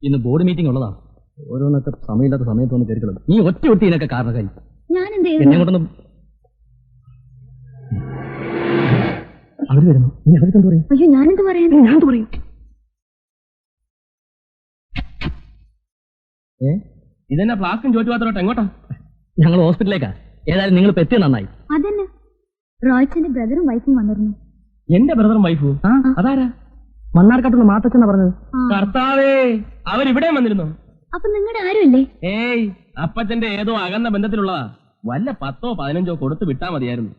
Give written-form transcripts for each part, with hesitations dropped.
ഇന്ന് board meeting ഉള്ളതാ. ഓരോന്നൊക്കെ സമയമില്ലാത്ത സമയത്ത് വന്ന് കയറിക്കളും. നീ ഒറ്റ ഇതിനൊക്കെ കാരണക്കാരി. എന്നെ കൊണ്ടൊന്നും അവർ വരുന്നു. നീ അവർക്ക് എന്ത് പറയും? അയ്യോ, ഞാനെന്ത് പറയാൻ? ഞാൻ പറയും. ഇതെന്നാ ഫ്ലാസ്കും ചോറ്റുപാത്രോട്ടെ എങ്ങോട്ടാ? ഞങ്ങൾ ഹോസ്പിറ്റലിലേക്കാ. ഏതായാലും നിങ്ങൾ എത്തിയ നന്നായി. അതന്നെ, റോയ്ച്ചന്റെ ബ്രദറും വൈഫും വന്നിരുന്നു. എന്റെ ബ്രദറും വൈഫും? അതാരാ? മണ്ണാർക്കാട്ടുള്ള മാത്തച്ഛനാ പറഞ്ഞത്. കർത്താവേ, അവരിവിടെയും വന്നിരുന്നു. അപ്പൊ നിങ്ങളുടെ ആരുമല്ലേ? ഏയ്, അപ്പച്ചന്റെ ഏതോ അകന്ന ബന്ധത്തിലുള്ളതാ. വല്ല 10ഓ 15ഓ കൊടുത്ത് വിട്ടാ മതിയായിരുന്നു.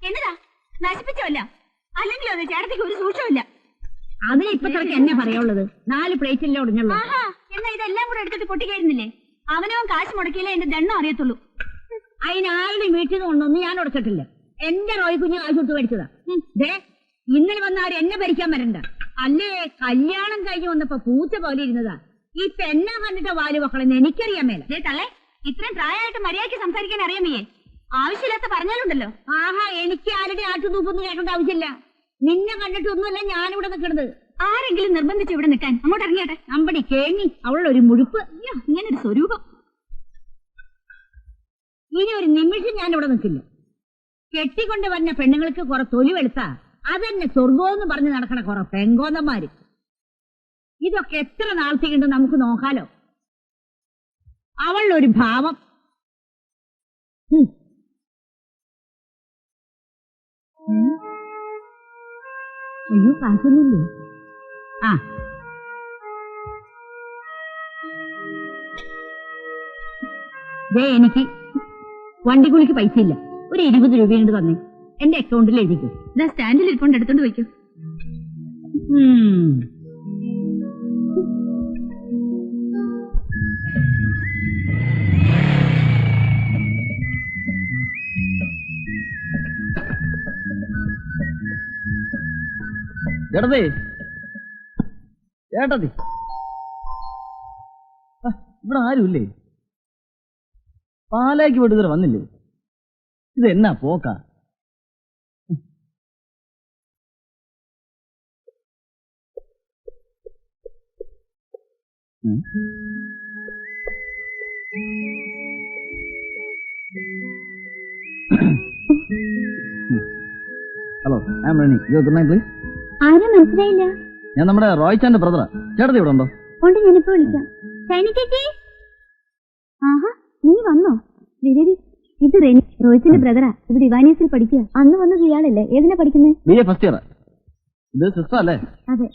എന്നതാ നശിപ്പിച്ചല്ല, അല്ലെങ്കിൽ അത് ചേട്ടത്തിക്ക് ഒരു സൂക്ഷമില്ല. അതിന് ഇപ്പൊ കിടക്ക് എന്നെ പറയാനുള്ളത്? 4 പ്ലേറ്റിലെ ഒടിഞ്ഞുള്ളൂ. എന്നാ ഇതെല്ലാം കൂടെ എടുത്തിട്ട് പൊട്ടിക്കായിരുന്നില്ലേ? അവനവൻ കാശ് മുടക്കിയില്ല എന്റെ ദണ്ണം അറിയത്തുള്ളൂ. അതിനാരുടെയും വീട്ടിൽ നിന്ന് കൊണ്ടൊന്നും ഞാൻ ഉടച്ചിട്ടില്ല. എന്റെ റോയ് കുഞ്ഞ് കാശ് കൊടുത്ത് മേടിച്ചതാ. ഇന്നലെ വന്നാരും എന്നെ ഭരിക്കാൻ വരണ്ട. അല്ലേ, കല്യാണം കഴിഞ്ഞ് വന്നപ്പോ പൂച്ച പോലെ ഇരുന്നതാ. ഈ പെണ്ണ കണ്ടിട്ട് വാല് മക്കളെന്ന് എനിക്കറിയാൻ മേല. തള്ളേ, ഇത്രയും പ്രായമായിട്ട് മര്യാദയ്ക്ക് സംസാരിക്കാൻ അറിയാമേ? ആവശ്യമില്ലാത്ത പറഞ്ഞാലുണ്ടല്ലോ. എനിക്ക് ആരുടെ ആട്ടുതൂപ്പൊന്നും കേൾക്കേണ്ട ആവശ്യമില്ല. നിന്നെ കണ്ടിട്ടൊന്നുമല്ല ഞാനിവിടെ നിൽക്കണത്. ആരെങ്കിലും നിർബന്ധിച്ച് ഇവിടെ നിൽക്കാൻ അങ്ങോട്ട് ഇറങ്ങിയാട്ടെ. അമ്പടി കേങ്ങി അവളൊരു മുഴുപ്പ്. ഇങ്ങനൊരു സ്വരൂപം. ഇനി ഒരു നിമിഷം ഞാനിവിടെ നിൽക്കില്ല. കെട്ടിക്കൊണ്ട് വരുന്ന പെണ്ണുങ്ങൾക്ക് കുറെ തൊലി വെളുത്താ അതെന്നെ സ്വർഗമെന്ന് പറഞ്ഞ് നടക്കണ കുറെ പെങ്കോന്തന്മാര്. ഇതൊക്കെ എത്ര നാളത്തേക്കുണ്ട് നമുക്ക് നോക്കാലോ. അവളൊരു ഭാവം. അയ്യോ, കാശൊന്നുമില്ലേ? എനിക്ക് വണ്ടിക്കൂലിക്ക് പൈസ ഇല്ല. ഒരു 20 രൂപയുണ്ട് തന്നെ. എന്റെ അക്കൗണ്ടിൽ എഴുതിക്കും. സ്റ്റാൻഡിൽ ഇരിക്കൊണ്ട് എടുത്തോണ്ട് വയ്ക്കും. ചേട്ടത്തി, ചേട്ടത്തി, ഇവിടെ ആരുമില്ലേ? പാലാക്ക് വീട്ട് ഇതുവരെ വന്നില്ലേ? ഇത് എന്നാ പോക്കാ? Hello, I am Reni. Your good night please. ആരും മനസ്സിലായില്ല. ഞാൻ നമ്മുടെ റോയ്ച്ചാന്റെ ബ്രദറാ. ചേട്ടത്തി ഇവിടെ ഉണ്ടോ? ഉണ്ട്, ഞാനിപ്പോ വിളിക്കാം. ഷൈനി ചേച്ചി. ആഹാ, നീ വന്നോ? രവി, ഇത് റെനി, റോയ്ച്ചന്റെ ബ്രദറാ. ഇവിടെ ഇവാനിയസിൽ പഠിക്കുക. അന്ന് വന്നത് ഇയാളല്ലേ? ഏതിനാ പഠിക്കുന്നത്? BA first year. ഇത് സിസ്റ്റർ അല്ലേ? അതെ.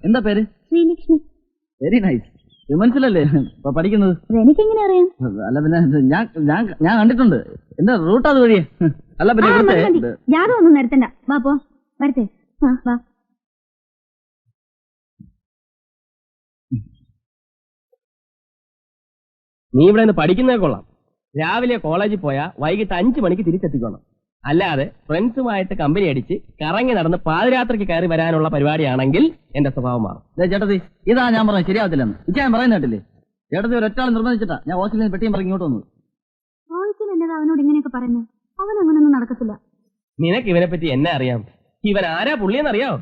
എന്താ പേര്? ശ്രീലക്ഷ്മി. Very nice. വിമൻസിലല്ലേ പഠിക്കുന്നത്? എനിക്ക് എങ്ങനെ അറിയാം? അല്ല പിന്നെ ഞാൻ കണ്ടിട്ടുണ്ട്. എന്റെ റൂട്ട് അത് വഴിയേ. അല്ല പിന്നെ ജാതം ഒന്നും നിരത്തണ്ട. വാ പോ, വരട്ടെ. വാ. നീ ഇവിടെ നിന്ന് പഠിക്കുന്നേ കൊള്ളാം. രാവിലെ കോളേജിൽ പോയാ വൈകിട്ട് 5 മണിക്ക് തിരിച്ചെത്തിക്കണം. അല്ലാതെ ഫ്രണ്ട്സുമായിട്ട് കമ്പനി അടിച്ച് കറങ്ങി നടന്ന് പാതിരാത്രിക്ക് കയറി വരാനുള്ള പരിപാടിയാണെങ്കിൽ എന്റെ സ്വഭാവം മാറും. ചേട്ടത്തി, ഇതാ ഞാൻ പറഞ്ഞത് ശരിയാവത്തില്ലെന്ന്. ഞാൻ പറയുന്ന കേട്ടില്ലേ? ചേട്ടത്തി ഒരൊറ്റാൾ നിർബന്ധിച്ചിട്ടാ ഞാൻ ഹോസ്റ്റലിൽ നിന്ന് പെട്ടിയും പറഞ്ഞ് ഇങ്ങോട്ട് വന്നത്. അവനോട് ഇങ്ങനെയൊക്കെ പറഞ്ഞു. അവൻ അങ്ങനൊന്നും നടക്കത്തില്ല. നിനക്ക് ഇവനെ പറ്റി എന്നെ അറിയാം. ഇവൻ ആരാ പുള്ളിയെന്നറിയാം?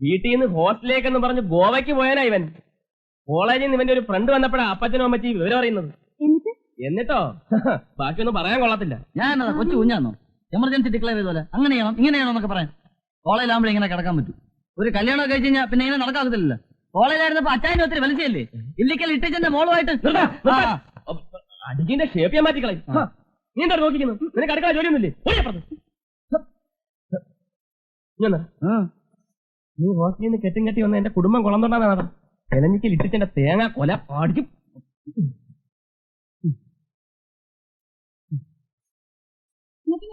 വീട്ടിൽ നിന്ന് ഹോസ്റ്റലിലേക്കെന്ന് പറഞ്ഞ് ഗോവയ്ക്ക് പോയാനാ ഇവൻ. കോളേജിൽ നിന്ന് ഇവന്റെ ഒരു ഫ്രണ്ട് വന്നപ്പോഴാ അപ്പച്ചനും അമ്മച്ചി വിവരം അറിയുന്നത്. എന്നിട്ടോ ബാക്കിയൊന്നും പറയാൻ കൊള്ളത്തില്ല. ഞാൻ കൊച്ചു കുഞ്ഞാന്നോ എമർജൻസി ഡിക്ലെയർ ചെയ്തോലെ അങ്ങനെ ചെയ്യണം ഇങ്ങനെ ചെയ്യണം എന്നൊക്കെ പറയാൻ? കോളേജിലാകുമ്പോൾ ഇങ്ങനെ കിടക്കാൻ പറ്റും? ഒരു കല്യാണം കഴിച്ച് കഴിഞ്ഞാൽ പിന്നെ ഇങ്ങനെ നടക്കാത്തില്ലല്ലോ. കോളേജിലായിരുന്നപ്പോ അച്ചായന്റെ ഒത്തിരി വലിച്ചല്ലേ? ഇല്ലിക്കൽ ഇട്ടിച്ചന്റെ മോളുമായിട്ട് അടിച്ചിന്റെ ഷേപ്പ് ഞാൻ മാറ്റിക്കളയും. നീ എന്താ നോക്കിക്കുന്നു? നിനക്ക് അടുക്കള ജോലിയൊന്നുമില്ലേ? നീ ഹോസ്റ്റലിൽ നിന്ന് കെട്ടും കെട്ടി വന്ന എന്റെ കുടുംബം കുളം തൊണ്ടാണ്. എലഞ്ഞിക്കൽ ഇട്ടിച്ചന്റെ തേങ്ങ കൊല പാടിക്കും.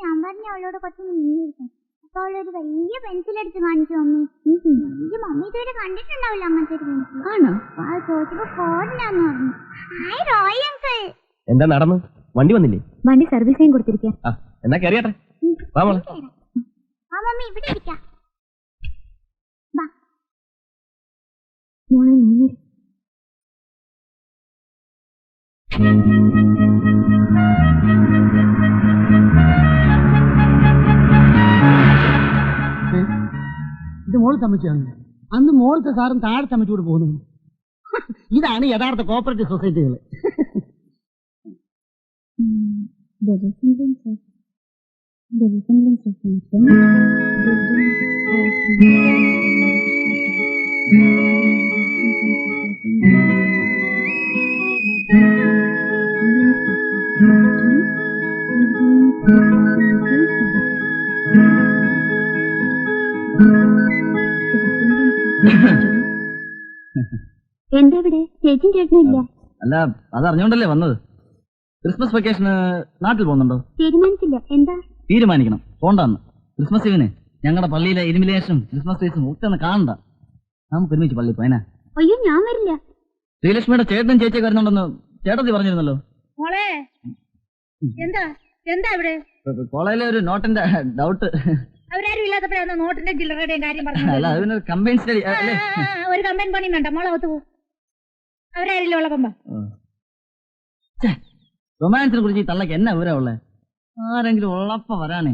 ഞാൻ പറഞ്ഞ അവളോട് കുറച്ച് നീങ്ങിയിരിക്കും. അപ്പൊ അവളൊരു വലിയ പെൻസിൽ എടുത്ത് കാണിച്ചു. മമ്മി ഇതുവരെ കണ്ടിട്ടുണ്ടാവില്ല അങ്ങനത്തെ ഒരു പെൻസിൽ. ആണോ? ചോദിച്ചപ്പോ ഫോണിലാന്ന് പറഞ്ഞു. Hi Roy uncle. എന്താ നടന്നു? വണ്ടി വന്നില്ലേ? വണ്ടി സർവീസ് ചെയ്യാൻ കൊടുത്തിരിക്കാം. എന്നാ കയറിയാട്ടെ. മമ്മി ഇവിടെ ഇരിക്കാം. മോളെ നീ രണ്ടാമത്തെ അമ്മച്ചിയാണ്. അന്ന് മോളത്തെ സാറും താഴത്തെ അമ്മച്ചോട് പോകുന്നത്. ഇതാണ് യഥാർത്ഥ കോപ്പറേറ്റീവ് സൊസൈറ്റികൾ. എന്താ ഇവിടെ ചേച്ചിയും ചേട്ടനും ഇല്ല? അല്ല, അതറിഞ്ഞോണ്ടല്ലേ വന്നത്. ക്രിസ്മസ് വെക്കേഷന് നാട്ടിൽ പോകുന്നുണ്ടോ? തീരുമാനിച്ചില്ല. എന്താ? തീരുമാനിക്കണം, പോണ്ടാന്ന്. ക്രിസ്മസ് ഇവന് ഞങ്ങളുടെ പള്ളിയിലെ ഇലുമിനേഷനും ക്രിസ്മസ് ട്രീസും ഒക്കെ ഒന്ന് കാണണ്ട. നമുക്ക് ഒരുമിച്ച് പള്ളി പോയനാ. അയ്യോ, ഞാൻ വരില്ല. ശ്രീലക്ഷ്മിയുടെ ചേട്ടനും ചേച്ചിയൊക്കെ വരുന്നുണ്ടെന്ന് ചേട്ടത്തി പറഞ്ഞിരുന്നല്ലോ. മോളെ എന്താ എന്താ ഇവിടെ? കോളേജിലെ ഒരു നോട്ടിന്റെ ഡൗട്ട്. അവരാരും ഇല്ലാത്തപ്പോഴാണ് നോട്ടിന്റെ ചില്ലറയുടെയും കാര്യം അല്ല, പറഞ്ഞത്. അതിന് കമ്പൈൻ സ്റ്റഡി. ഒരു കമ്പൈൻ പണിയും വേണ്ട, മോളെ ഒത്തു പോ. അവരാരില്ല ഉള്ളപ്പമ്പ. റൊമാൻസിനെ കുറിച്ച് ഈ തള്ളക്ക് എന്നാ വിവരം ഉള്ളേ? ആരെങ്കിലും ഉള്ളപ്പ വരാനേ.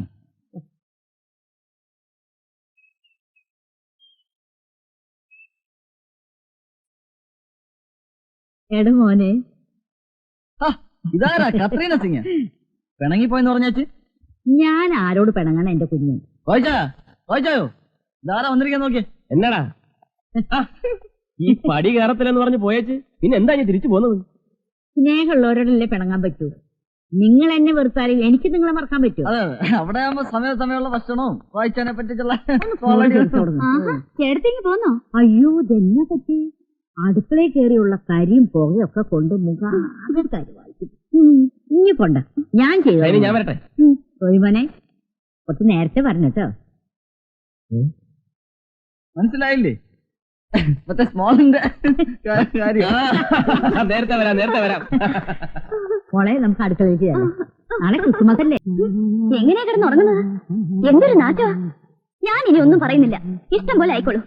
എട മോനെ, ഇതാരാ? കത്രീന സിംഗ് പിണങ്ങിപ്പോയെന്ന് പറഞ്ഞേച്ച്. ഞാൻ ആരോട് പിണങ്ങണ എന്റെ കുഞ്ഞ്? വായിച്ചായോ? ഇതാരാ വന്നിരിക്കാൻ നോക്കിയേ. എന്നാടാ ഈ പടി കയറത്തില്ലെന്ന് പറഞ്ഞ് പോയേച്ച് പിന്നെ എന്താ ഞാൻ തിരിച്ചു പോകുന്നത്? സ്നേഹമുള്ളവരോടല്ലേ പിണങ്ങാൻ പറ്റൂ. നിങ്ങൾ എന്നെ വെറുത്താലും എനിക്ക് നിങ്ങളെ മറക്കാൻ പറ്റുമോ? അതെ, അവിടെ ആകുമ്പോ സമയമുള്ള ഭക്ഷണവും വായിച്ചാനെ പറ്റിച്ചുള്ള ചേട്ടത്തേക്ക് പോന്നോ? അയ്യോ, ഇതെന്നെ പറ്റി? അടുക്കളയിൽ കയറിയുള്ള കരിയും പുകയൊക്കെ കൊണ്ട് മുഖാകെ കരുവായിക്കും. ഇനി കൊണ്ട ഞാൻ ചെയ്തു. ഞാൻ വരട്ടെ. റോയ്മോനെ, കുറച്ച് നേരത്തെ പറഞ്ഞിട്ടോ. മനസ്സിലായില്ലേ? മറ്റേ സ്മോളിന്റെ കാര്യം. നേരത്തെ വരാം. മോളെ, നമുക്ക് അടുക്കളയിലേക്ക് ചെല്ലാം. നാളെ ക്രിസ്മസ് അല്ലേ? എങ്ങനെയാ കിടന്ന് ഉറങ്ങുന്നത്? എന്തൊരു നാറ്റോ! ഞാൻ ഇനി ഒന്നും പറയുന്നില്ല, ഇഷ്ടം പോലെ ആയിക്കോളൂ.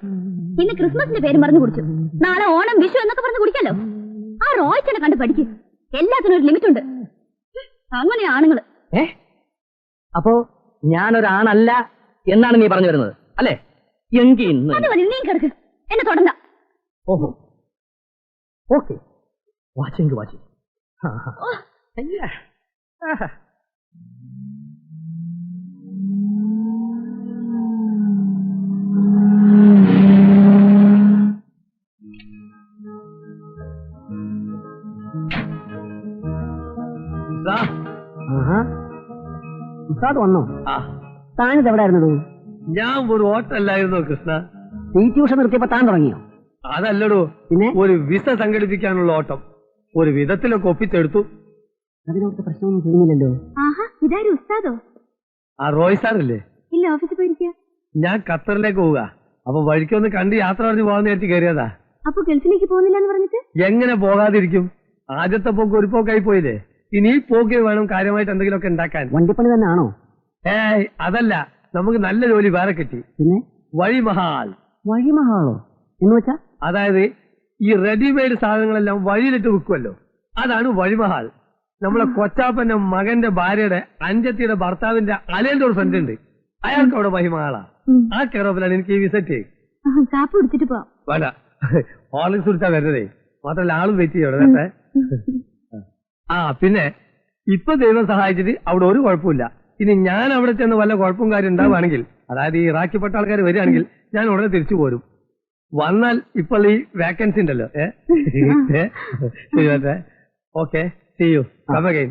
ഇന്ന് ക്രിസ്മസിന്റെ പേരും പറഞ്ഞു കുടിച്ചു, നാളെ ഓണം വിഷു എന്നൊക്കെ പറഞ്ഞു കുടിക്കാലോ. ആ റോയ്ച്ചനെ കണ്ട് പഠിക്കും. എല്ലാത്തിനും ഒരു ലിമിറ്റ് ഉണ്ട്. അങ്ങനെ ആണുങ്ങള്. അപ്പോ ഞാനൊരാണല്ല എന്നാണ് നീ പറഞ്ഞു വരുന്നത് അല്ലേ? എങ്കിൽ അത് മതി, നീ കിടക്ക്, എന്നെ തൊടണ്ട. ഓഹോ, ഓക്കെ. വാച്ചിങ്. ഉസ്താദ് വന്നോ? താനിത് എവിടെ ആയിരുന്നോ? ഞാൻ ഒരു ഓട്ടല്ലായിരുന്നോ കൃഷ്ണ? ഈ ട്യൂഷൻ നിർത്തിയപ്പോ താൻ തുടങ്ങിയോ? അതല്ലടോ, പിന്നെ ഒരു വിസ സംഘടിപ്പിക്കാനുള്ള ഓട്ടം ഒരു വിധത്തിലൊക്കെ ഒപ്പിച്ചെടുത്തു. അതിനോട്ട് പ്രശ്നമൊന്നും തോന്നുന്നില്ലല്ലോ. ആഹാ, ഇതാരും ഉസ്താദോ? ആ റോയ് സാറല്ലേ? ഇല്ല, ഓഫീസിൽ പോയിരിക്കുക. ഞാൻ ഖത്തറിലേക്ക് പോവുക. അപ്പൊ വഴിക്കൊന്ന് കണ്ട് യാത്ര പറഞ്ഞ് പോകാന്ന് വിചാരിച്ച് കയറിയതാ. അപ്പൊ ഗൾഫിലേക്ക് പോകുന്നില്ല എന്ന് പറഞ്ഞിട്ട്? എങ്ങനെ പോകാതിരിക്കും? ആദ്യത്തെ പോക്ക് ഒരു പോക്കായി പോയില്ലേ. ഇനി ഈ പോക്ക് വേണം കാര്യമായിട്ട് എന്തെങ്കിലുമൊക്കെ ഉണ്ടാക്കാൻ. വണ്ടിപ്പണി തന്നെ ആണോ? അതല്ല, നമുക്ക് നല്ല ജോലി വേറെ കിട്ടി. പിന്നെ വഴിമഹാൽ. വഴിമഹാളോ എന്ന് വെച്ചാ? അതായത് ഈ റെഡിമെയ്ഡ് സാധനങ്ങളെല്ലാം വഴിയിലിട്ട് വിൽക്കുമല്ലോ, അതാണ് വഴിമഹാൽ. നമ്മളെ കൊച്ചാപ്പന്റെ മകന്റെ ഭാര്യയുടെ അഞ്ചത്തിയുടെ ഭർത്താവിന്റെ അലയുടെ ഒരു ഫ്രണ്ട് ഉണ്ട്, അയാൾക്ക് അവിടെ വഴിമഹാളാ. ആ കെയറോഫിലാണ് എനിക്ക് ഈ വിസിറ്റ്. കാപ്പ് കുടിച്ചിട്ട് പോവാം. വേണ്ട, ഹോർലിക്സ് കുടിച്ചാ വരുന്നതേ. മാത്രമല്ല ആളും വെയിറ്റ് ചെയ്യണം. പിന്നെ ഇപ്പൊ ദൈവം സഹായിച്ചിട്ട് അവിടെ ഒരു കുഴപ്പമില്ല. ഇനി ഞാൻ അവിടെ ചെന്ന് വല്ല കുഴപ്പവും കാര്യം ഉണ്ടാവുകയാണെങ്കിൽ, അതായത് ഈ ഇറാഖിപ്പെട്ട ആൾക്കാർ വരികയാണെങ്കിൽ, ഞാൻ ഉടനെ തിരിച്ചു പോരും. വന്നാൽ ഇപ്പോൾ ഈ വാക്കൻസി ഉണ്ടല്ലോ. Okay, see you, come again.